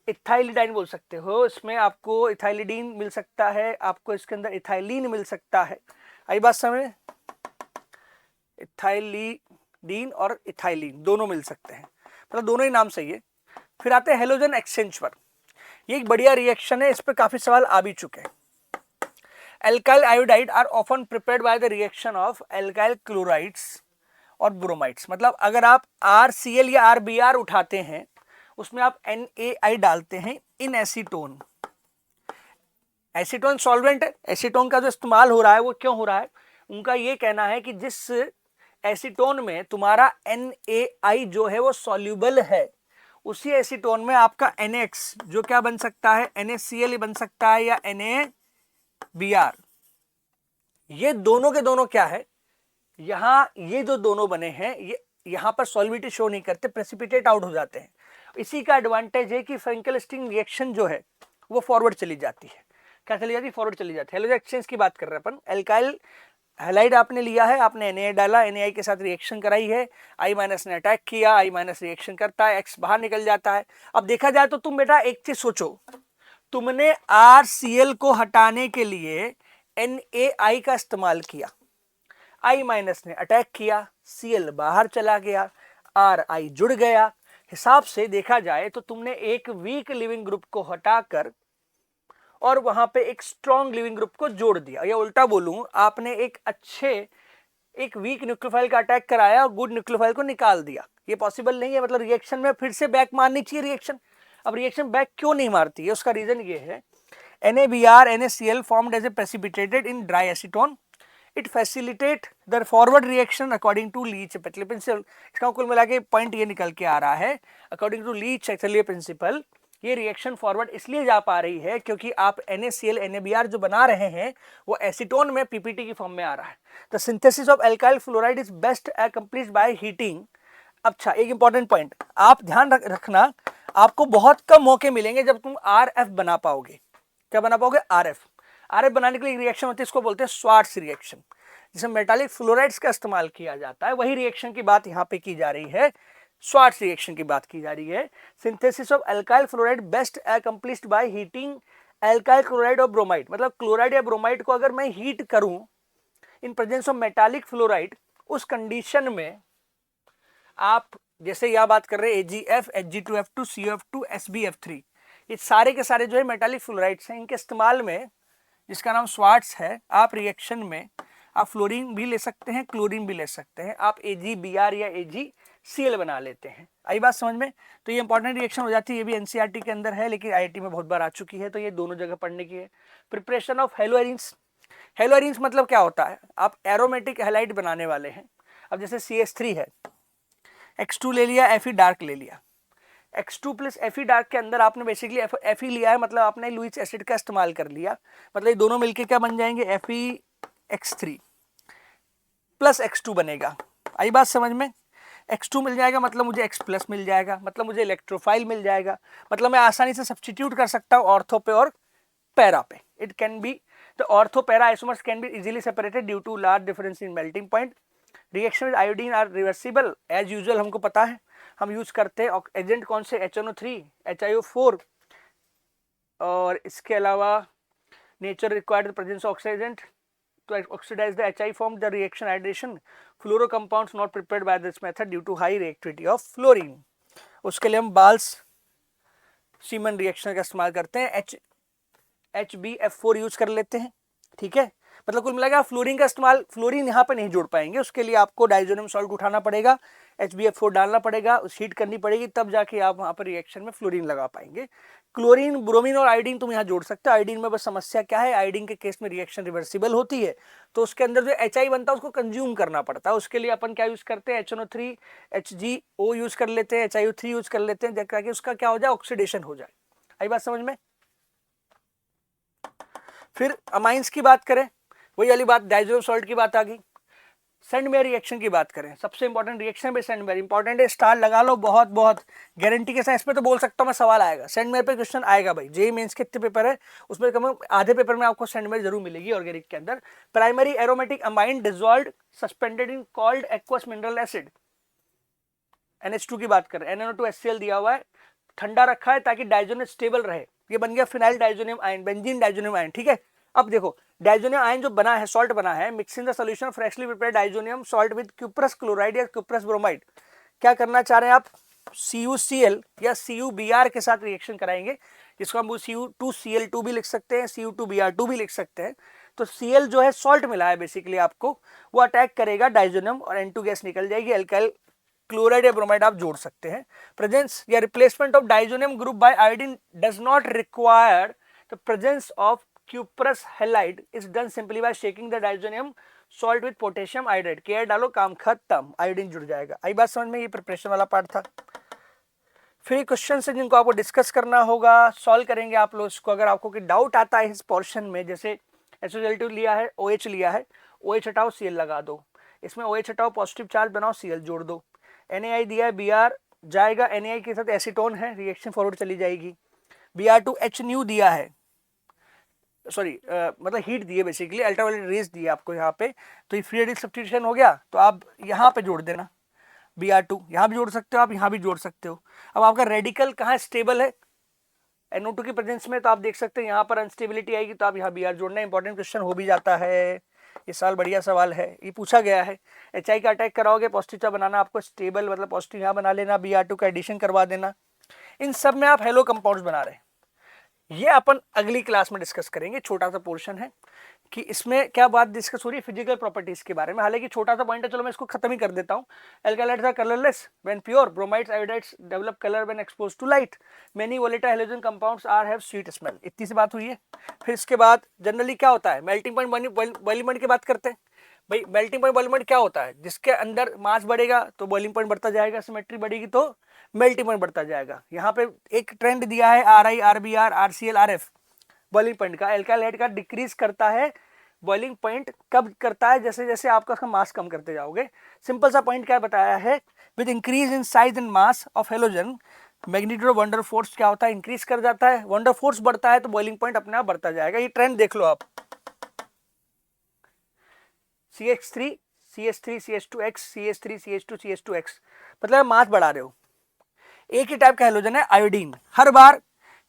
इथाइलिडाइन बोल सकते हो। इसमें आपको इथाइलिडीन मिल सकता है, आपको इसके अंदर इथाइलिन मिल सकता है। आई बात समझ, इथाइलिडीन और इथाइलिन दोनों मिल सकते हैं, मतलब दोनों ही नाम सही है। फिर आते हैं हेलोजन एक्सचेंज पर, ये एक बढ़िया रिएक्शन है, इस पर काफी सवाल आ भी चुके हैं। Alkyl iodide are often prepared by the reaction of alkyl chlorides और ब्रोमाइड्स, मतलब अगर आप RCl या RBr उठाते हैं उसमें आप NaI डालते हैं इन एसीटोन। एसीटोन सॉल्वेंट है, एसीटोन का जो इस्तेमाल हो रहा है वो क्यों हो रहा है, उनका ये कहना है कि जिस एसीटोन में तुम्हारा NaI जो है वो सॉल्यूबल है, उसी एसीटोन में आपका NaX जो क्या बन सकता है, NaCl बन सकता है या NaBr। ये दोनों के दोनों क्या है, यहां ये जो दोनों बने हैं ये यहां पर सॉल्विटी शो नहीं करते, प्रेसिपिटेट आउट हो जाते हैं। इसी का एडवांटेज है कि फ्रेंकेल स्टीन रिएक्शन जो है वो फॉरवर्ड चली जाती है। क्या चली जाती है, फॉरवर्ड चली जाती है। हेलोजन एक्सचेंज की बात कर रहे हैं अपन। एल्काइल हैलाइड आपने लिया है, आपने Na डाला, Na के साथ रिएक्शन कराई है, I- ने अटैक किया, I- रिएक्शन करता है, X बाहर निकल जाता है। अब देखा जाए तो तुम बेटा एक चीज सोचो, तुमने RCl को हटाने के लिए NaI का इस्तेमाल किया, I- ने अटैक किया, Cl बाहर चला गया, Ri जुड़ गया। हिसाब से देखा जाए तो तुमने एक वीक लिविंग ग्रुप को हटाकर और वहां पे एक स्ट्रॉन्ग लिविंग ग्रुप को जोड़ दिया, या उल्टा बोलूं आपने एक वीक न्यूक्लियोफाइल का अटैक कराया और गुड न्यूक्लियोफाइल को निकाल दिया। ये पॉसिबल नहीं है, मतलब रिएक्शन में फिर से बैक मारनी चाहिए रिएक्शन। अब रिएक्शन बैक क्यों नहीं मारती है, उसका रीजन ये है, NaBr NaCl formed as a precipitated in dry acetone. It facilitate the forward reaction according to Leach-Petele principle. इसका कुल मिला के पॉइंट ये निकल के आ रहा है, अकॉर्डिंग टू लीच-पेटले प्रिंसिपल ये रिएक्शन फॉरवर्ड इसलिए जा पा रही है क्योंकि आप NaCl NaBr जो बना रहे हैं वो एसीटोन में PPT की फॉर्म में आ रहा है। The synthesis of alkyl fluoride is best accomplished by heating. अच्छा, एक इंपॉर्टेंट पॉइंट आप ध्यान रखना, आपको बहुत कम मौके मिलेंगे जब तुम RF बना पाओगे। क्या बना पाओगे, RF बनाने के लिए रिएक्शन होती है, इसको बोलते हैं स्वार्ट्स रिएक्शन, जिसमें मेटालिक फ्लोराइड्स का इस्तेमाल किया जाता है। वही रिएक्शन की बात यहाँ पे की जा रही है स्वार्ट्स रिएक्शन की बात की जा रही है। Synthesis of alkyl fluoride best accomplished by heating alkyl chloride और ब्रोमाइड, मतलब क्लोराइड या ब्रोमाइड को अगर मैं हीट करूं in presence of metallic fluoride, उस कंडीशन में आप जैसे यह बात कर रहे हैं AgF, Hg2F2, COF2, SbF3, ये सारे के सारे जो है मेटालिक फ्लोराइड्स हैं, इनके इस्तेमाल में जिसका नाम स्वार्ट्स है, आप रिएक्शन में आप फ्लोरीन भी ले सकते हैं, क्लोरीन भी ले सकते हैं, आप AgBr या AgCl बना लेते हैं। आई बात समझ में? तो ये इंपॉर्टेंट रिएक्शन हो जाती है, ये भी NCERT के अंदर है लेकिन IIT में बहुत बार आ चुकी है, तो ये दोनों जगह पढ़ने की है। Preparation of हेलोएरिन्स। हेलोएरिन्स मतलब क्या होता है, आप एरोमेटिक हैलाइड बनाने वाले हैं। अब जैसे CH3 है, X2 ले लिया, Fe डार्क ले लिया, X2 प्लस Fe डार्क के अंदर आपने बेसिकली Fe लिया है, मतलब आपने लुईस एसिड का इस्तेमाल कर लिया, मतलब ये दोनों मिलके क्या बन जाएंगे, FeX3 प्लस X2 बनेगा। आई बात समझ में? X2 मिल जाएगा मतलब मुझे X प्लस मिल जाएगा, मतलब मुझे इलेक्ट्रोफाइल मिल जाएगा, मतलब मैं आसानी से सब्सटीट्यूट कर सकता हूँ ऑर्थो पे और पैरा पे। It can be the ortho para isomers can be easily separated due to large difference in melting point. Reaction with iodine are reversible as usual, हमको पता है, हम यूज करते हैं एजेंट कौन से, HNO3, HiO4, और इसके अलावा nature required presence of oxidant to oxidize the HI form the reaction hydration fluoro compounds not prepared by this method due to high reactivity of fluorine। उसके लिए हम बाल्स सीमन रिएक्शन का इस्तेमाल करते हैं, HbF4 यूज कर लेते हैं। ठीक है, मतलब कुल मिलाकर फ्लोरीन का इस्तेमाल, फ्लोरीन यहाँ पे नहीं जोड़ पाएंगे, उसके लिए आपको डाइजोनियम सॉल्ट उठाना पड़ेगा, HbF4 डालना पड़ेगा, उस हीट करनी पड़ेगी, तब जाके आप वहाँ पर रिएक्शन में फ्लोरीन लगा पाएंगे। क्लोरीन, ब्रोमीन और आयोडीन तुम यहाँ जोड़ सकते हो। आयोडीन में बस समस्या क्या है, आयोडीन के केस में रिएक्शन रिवर्सिबल होती है, तो उसके अंदर जो HI बनता है उसको कंज्यूम करना पड़ता है। उसके लिए अपन क्या यूज करते हैं, HNO3 HgO यूज कर लेते हैं, HiO3 यूज कर लेते हैं, ताकि उसका क्या हो जाए, ऑक्सीडेशन हो जाए। आई बात समझ में? फिर अमाइंस की बात करें, वही वाली बात, डाइजोनियम सॉल्ट की बात आ गई। सेंड मेयर रिएक्शन की बात करें, सबसे इंपॉर्टेंट रिएक्शन पे सेंड मेयर इंपॉर्टेंट है, स्टार लगा लो, बहुत बहुत गारंटी के साथ इसमें तो बोल सकता हूँ मैं, सवाल आएगा सेंड मेयर पे, क्वेश्चन आएगा भाई। जेईई मेंस के कितने पेपर है, उसमें कम आधे पेपर में आपको सेंड मेयर जरूर मिलेगी ऑर्गेनिक के अंदर। Primary aromatic amine dissolved suspended in called aqueous mineral acid, NH2 की बात करें, NaO2HCl दिया हुआ है, ठंडा रखा है ताकि डाइजोनियम स्टेबल रहे, ये बन गया phenyl diazonium ion, benzene diazonium ion. ठीक है, अब देखो डाइजोनियम आयन जो बना है, सॉल्ट बना है, mixing the solution freshly prepared diazonium salt with cuprous chloride या क्यूप्रस ब्रोमाइड। क्या करना चाह रहे हैं आप, CuCl या CuBr के साथ रिएक्शन कराएंगे, जिसको हम Cu2Cl2 भी लिख सकते हैं, Cu2Br2 भी लिख सकते हैं। तो Cl जो है सॉल्ट मिला है बेसिकली आपको, वो अटैक करेगा डाइजोनियम और N2 गैस निकल जाएगी, अल्काइल क्लोराइड या ब्रोमाइड आप जोड़ सकते हैं। प्रेजेंस या replacement of diazonium group by iodine does not require the presence of cuprous halide is done simply by shaking the diazonium salt with potassium iodide। Care डालो, काम खत्म, आयोडीन जुड़ जाएगा। आई बात समझ में? ये प्रिपरेशन वाला पार्ट था। फिर क्वेश्चन है जिनको आपको डिस्कस करना होगा, सॉल्व करेंगे आप लोग इसको। अगर आपको कोई डाउट आता है इस पोर्शन में, जैसे SO2 लिया है, OH लिया है, OH हटाओ Cl लगा दो, इसमें OH हटाओ पॉजिटिव चार्ज बनाओ Cl जोड़ दो, NaI दिया है, Br जाएगा, NaI के साथ एसीटोन है, रिएक्शन फॉरवर्ड चली जाएगी। Br2H न्यू दिया है, सॉरी मतलब हीट दिए बेसिकली, अल्ट्रावायलेट रेज दिए आपको यहाँ पे, तो ये फ्री रेडिकल सब्स्टिट्यूशन हो गया, तो आप यहाँ पे जोड़ देना Br2, यहाँ भी जोड़ सकते हो आप, यहाँ भी जोड़ सकते हो। अब आपका रेडिकल कहाँ स्टेबल है, NO2 की प्रेजेंस में, तो आप देख सकते हैं यहाँ पर अनस्टेबिलिटी आएगी, तो आप यहाँ Br जोड़ना। इंपॉर्टेंट क्वेश्चन हो भी जाता है इस साल, बढ़िया सवाल है, ये पूछा गया है। HI का अटैक कराओगे, पॉजिटिव चार्ज बनाना आपको स्टेबल, मतलब पॉजिटिव यहाँ बना लेना, Br2 का एडिशन करवा देना। इन सब में आप हेलो कंपाउंड्स बना रहे हैं, ये अपन अगली क्लास में डिस्कस करेंगे। छोटा सा पोर्शन है कि इसमें क्या बात डिस्कस हो रही है, फिजिकल प्रॉपर्टीज के बारे में, हालांकि छोटा सा पॉइंट है, चलो मैं इसको खत्म ही कर देता हूँ। Alkyl halides are colourless when pure, bromides iodides develop colour when exposed to light, many volatile halogen compounds are have sweet smell. इतनी सी बात हुई है। फिर इसके बाद जनरली क्या होता है, मेल्टिंग पॉइंट बॉइलिंग पॉइंट की बात करते हैं। भाई मेल्टिंग पॉइंट बॉइलिंग पॉइंट क्या होता है, जिसके अंदर मास बढ़ेगा तो बॉइलिंग पॉइंट बढ़ता जाएगा, सिमेट्री बढ़ेगी तो मेल्टिंग पॉइंट बढ़ता जाएगा। यहाँ पे एक ट्रेंड दिया है RI, RBr, RCl, RF boiling point का। अल्काइल हाइड का डिक्रीज करता है बॉइलिंग पॉइंट, कब करता है, जैसे जैसे आपका उसका मास कम करते जाओगे। सिंपल सा पॉइंट क्या बताया है, with increase in size and mass of halogen magnitude of wonder force क्या होता है, इंक्रीज कर जाता है। वंडर फोर्स बढ़ता है तो बॉइलिंग पॉइंट अपने आप बढ़ता जाएगा। ये ट्रेंड देख लो आप, CH3 CH3 CH2X CH3 CH2 CH2X, मतलब मास बढ़ा रहे हो। एक ही टाइप का हेलोजन है आयोडीन, हर बार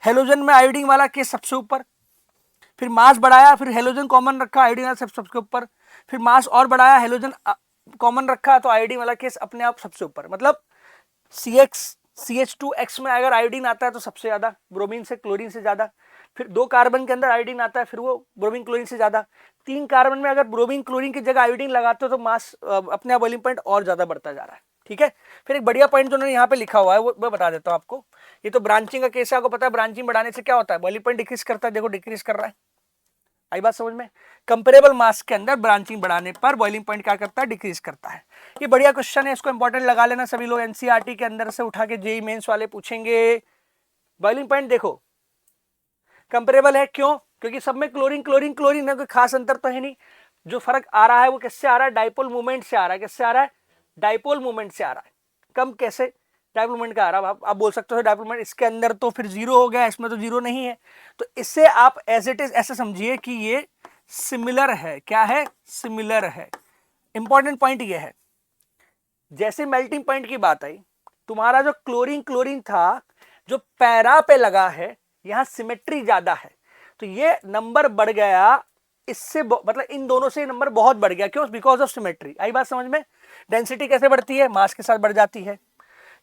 हेलोजन में आयोडीन वाला केस सबसे ऊपर, फिर मास बढ़ाया, फिर हेलोजन कॉमन रखा, आयोडीन वाला सबसे ऊपर, फिर मास और बढ़ाया, हेलोजन कॉमन रखा, तो आयोडीन वाला केस अपने आप सबसे ऊपर। मतलब CH2X में अगर आयोडीन आता है तो सबसे ज्यादा, ब्रोमीन से क्लोरीन से ज्यादा। फिर 2 कार्बन के अंदर आयोडीन आता है, फिर वो ब्रोमीन क्लोरीन से ज्यादा। 3 कार्बन में अगर ब्रोमीन क्लोरीन की जगह आयोडीन लगाते हो तो मास अपने आप बॉइलिंग पॉइंट और ज्यादा बढ़ता जा रहा है। ठीक है, फिर एक बढ़िया पॉइंट जो उन्होंने यहाँ पे लिखा हुआ है वो मैं बता देता हूँ आपको। ये तो ब्रांचिंग का केस है, आपको पता है ब्रांचिंग बढ़ाने से क्या होता है, बॉइलिंग पॉइंट डिक्रीज करता है, देखो डिक्रीज कर रहा है। आई बात समझ में? कंपेरेबल मास के अंदर ब्रांचिंग बढ़ाने पर बॉइलिंग पॉइंट क्या करता है, डिक्रीज करता है। ये बढ़िया क्वेश्चन है, इसको इंपॉर्टेंट लगा लेना सभी लोग, एनसीईआरटी के अंदर से उठा के जेईई मेंस वाले पूछेंगे। बॉइलिंग पॉइंट देखो कंपेरेबल है, क्यों? क्योंकि सब में क्लोरीन क्लोरीन क्लोरीन है, कोई खास अंतर तो है नहीं। जो फर्क आ रहा है वो किससे आ रहा है, डाइपोल मूवमेंट से आ रहा है। किससे आ रहा है, डाइपोल मूवमेंट से आ रहा है। कम कैसे, डाइपोल मूवमेंट का आ रहा है। आप बोल सकते हो डाइपोल मूवमेंट इसके अंदर तो फिर जीरो हो गया, इसमें तो जीरो नहीं है, तो इससे आप एज इट इज ऐसे समझिए कि ये सिमिलर है। क्या है, सिमिलर है। इंपॉर्टेंट पॉइंट ये है, जैसे मेल्टिंग पॉइंट की बात आई, तुम्हारा जो क्लोरीन क्लोरीन था जो पैरा पे लगा है, यहां सिमेट्री ज्यादा है, तो ये नंबर बढ़ गया इससे, मतलब इन दोनों से नंबर बहुत बढ़ गया। क्यों? Because of symmetry. आई बात समझ में? डेंसिटी कैसे बढ़ती है, मास के साथ बढ़ जाती है।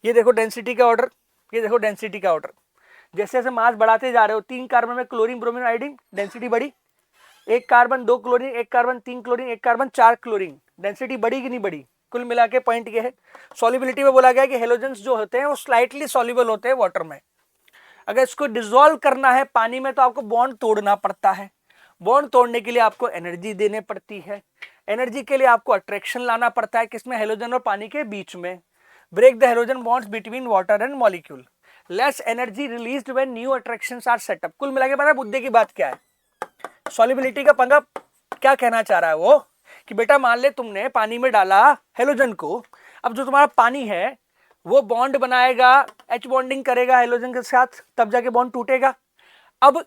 ये देखो डेंसिटी का ऑर्डर, ये देखो डेंसिटी का ऑर्डर, जैसे जैसे मास बढ़ाते जा रहे हो, 3 कार्बन में क्लोरीन ब्रोमीन आयोडीन, डेंसिटी बढ़ी। 1 carbon 2 chlorine, 1 carbon 3 chlorine, 1 carbon 4 chlorine, density बढ़ी कि नहीं बढ़ी? कुल मिला के पॉइंट ये है। सॉल्युबिलिटी में बोला गया कि हेलोजेंस जो होते हैं वो स्लाइटली सॉल्युबल होते हैं वाटर में। अगर इसको डिसॉल्व करना है पानी में तो आपको बॉन्ड तोड़ना पड़ता है। बॉन्ड तोड़ने के लिए आपको एनर्जी देने पड़ती है। एनर्जी के लिए आपको अट्रैक्शन लाना पड़ता है, किसमें, हेलोजन और पानी के बीच में। Break the halogen bonds between water and molecule, less energy released when new attractions are set up. कुल मिला के पता है मुद्दे की बात क्या है, सॉल्युबिलिटी का पंगा क्या कहना चाह रहा है वो, कि बेटा मान ले तुमने पानी में डाला हेलोजन को, अब जो तुम्हारा पानी है वो बॉन्ड बनाएगा, एच बॉन्डिंग करेगा हेलोजन के साथ, तब जाके बॉन्ड टूटेगा। अब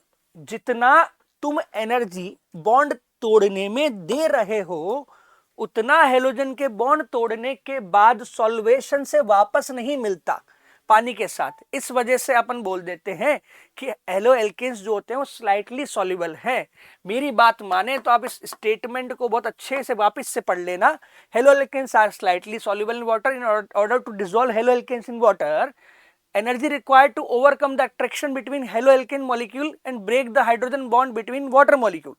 जितना तुम एनर्जी बॉन्ड तोड़ने में दे रहे हो, उतना हेलोजन के बॉन्ड तोड़ने के बाद सॉल्वेशन से वापस नहीं मिलता पानी के साथ। इस वजह से अपन बोल देते हैं कि हेलो एल्केन्स जो होते हैं वो स्लाइटली सॉल्युबल हैं। मेरी बात माने तो आप इस स्टेटमेंट को बहुत अच्छे से वापस से पढ़ लेना। Halo alkanes are slightly soluble in water, in order to dissolve halo alkanes in water, energy required to overcome the attraction between haloalkane molecule and break the hydrogen bond between water molecule.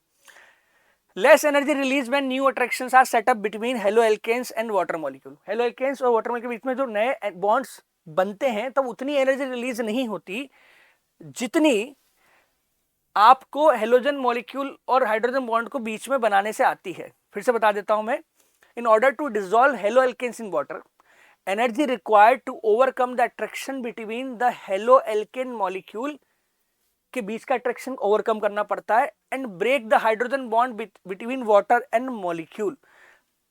Less energy released when new attractions are set up between haloalkanes and water molecule. haloalkanes और water molecule के बीच में जो नए bonds बनते हैं तब उतनी एनर्जी रिलीज नहीं होती जितनी आपको हेलोजन मॉलिक्यूल और हाइड्रोजन बॉन्ड को बीच में बनाने से आती है। फिर से बता देता हूं मैं, in order to dissolve haloalkanes in water, energy required to overcome the attraction between the haloalkane molecule के बीच का attraction overcome करना पड़ता है, and break the hydrogen bond between water and molecule।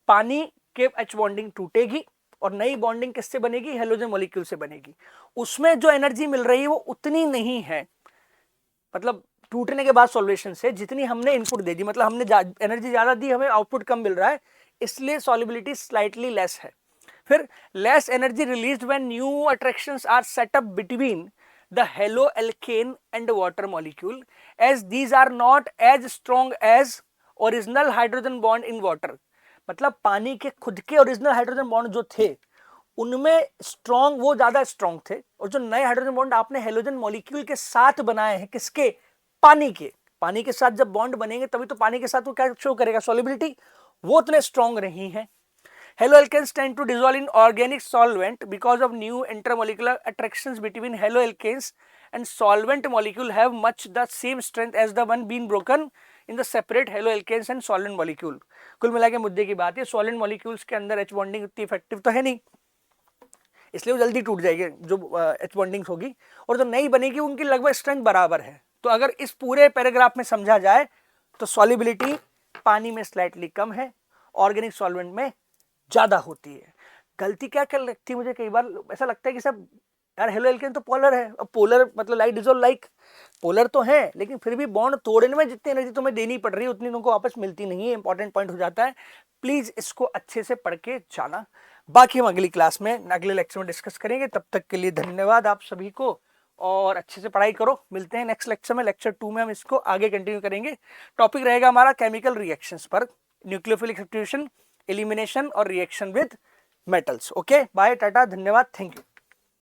पानी के H बॉन्डिंग टूटेगी और नई बॉन्डिंग किससे बनेगी, हेलोजन मॉलिक्यूल से बनेगी। उसमें जो एनर्जी मिल रही है वो उतनी नहीं है, मतलब टूटने के बाद सॉल्वेशन से जितनी हमने इनपुट दे दी, मतलब हमने एनर्जी ज्यादा दी, हमें आउटपुट कम मिल रहा है, इसलिए सॉल्युबिलिटी स्लाइटली लेस है। फिर less energy released when new attractions are set up between the haloalkane and water molecule, as these are not as strong as original hydrogen bond in water. मतलब पानी के खुद के ओरिजिनल हाइड्रोजन बॉन्ड जो थे उनमें स्ट्रॉन्ग, वो ज्यादा स्ट्रॉन्ग थे, और जो नए हाइड्रोजन बॉन्ड आपने हेलोजन मॉलिक्यूल के साथ बनाए हैं, किसके, पानी के, पानी के साथ जब बॉन्ड बनेंगे तभी तो पानी के साथ वो क्या शो करेगा, सॉल्युबिलिटी, वो उतने स्ट्रॉन्ग नहीं है। Haloalkanes tend to dissolve in organic solvent because of new intermolecular attractions between haloalkanes and solvent molecule have much the same strength as the one being broken in the separate haloalkanes and solvent molecule। कुल मिला के मुद्दे की बात है, solvent molecules के अंदर H bonding उतनी इफेक्टिव तो है नहीं, इसलिए वो जल्दी टूट जाएगी जो H बॉन्डिंग होगी, और जो नई बनेगी उनकी लगभग स्ट्रेंथ बराबर है। तो अगर इस पूरे पैराग्राफ में समझा जाए तो सॉल्युबिलिटी पानी में स्लाइटली कम है, ऑर्गेनिक सॉल्वेंट में ज्यादा होती है। गलती क्या कर लगती है मुझे, कई बार ऐसा लगता है कि सब यार हेलो एल्केन तो पोलर है, अब पोलर मतलब लाइक डिजोल्व लाइक, पोलर तो है लेकिन फिर भी बॉन्ड तोड़ने में जितनी एनर्जी तुम्हें देनी पड़ रही है उतनी तुमको वापस मिलती नहीं है, इंपॉर्टेंट पॉइंट हो जाता है। प्लीज इसको अच्छे से पढ़ के जाना। बाकी हम अगली क्लास में अगले लेक्चर में डिस्कस करेंगे। तब तक के लिए धन्यवाद आप सभी को, और अच्छे से पढ़ाई करो। मिलते हैं नेक्स्ट लेक्चर में, लेक्चर 2 में हम इसको आगे कंटिन्यू करेंगे। टॉपिक रहेगा हमारा केमिकल रिएक्शंस पर, न्यूक्लियोफिलिक सब्स्टिट्यूशन, एलिमिनेशन और reaction with metals. Okay, bye, टाटा, धन्यवाद, थैंक यू।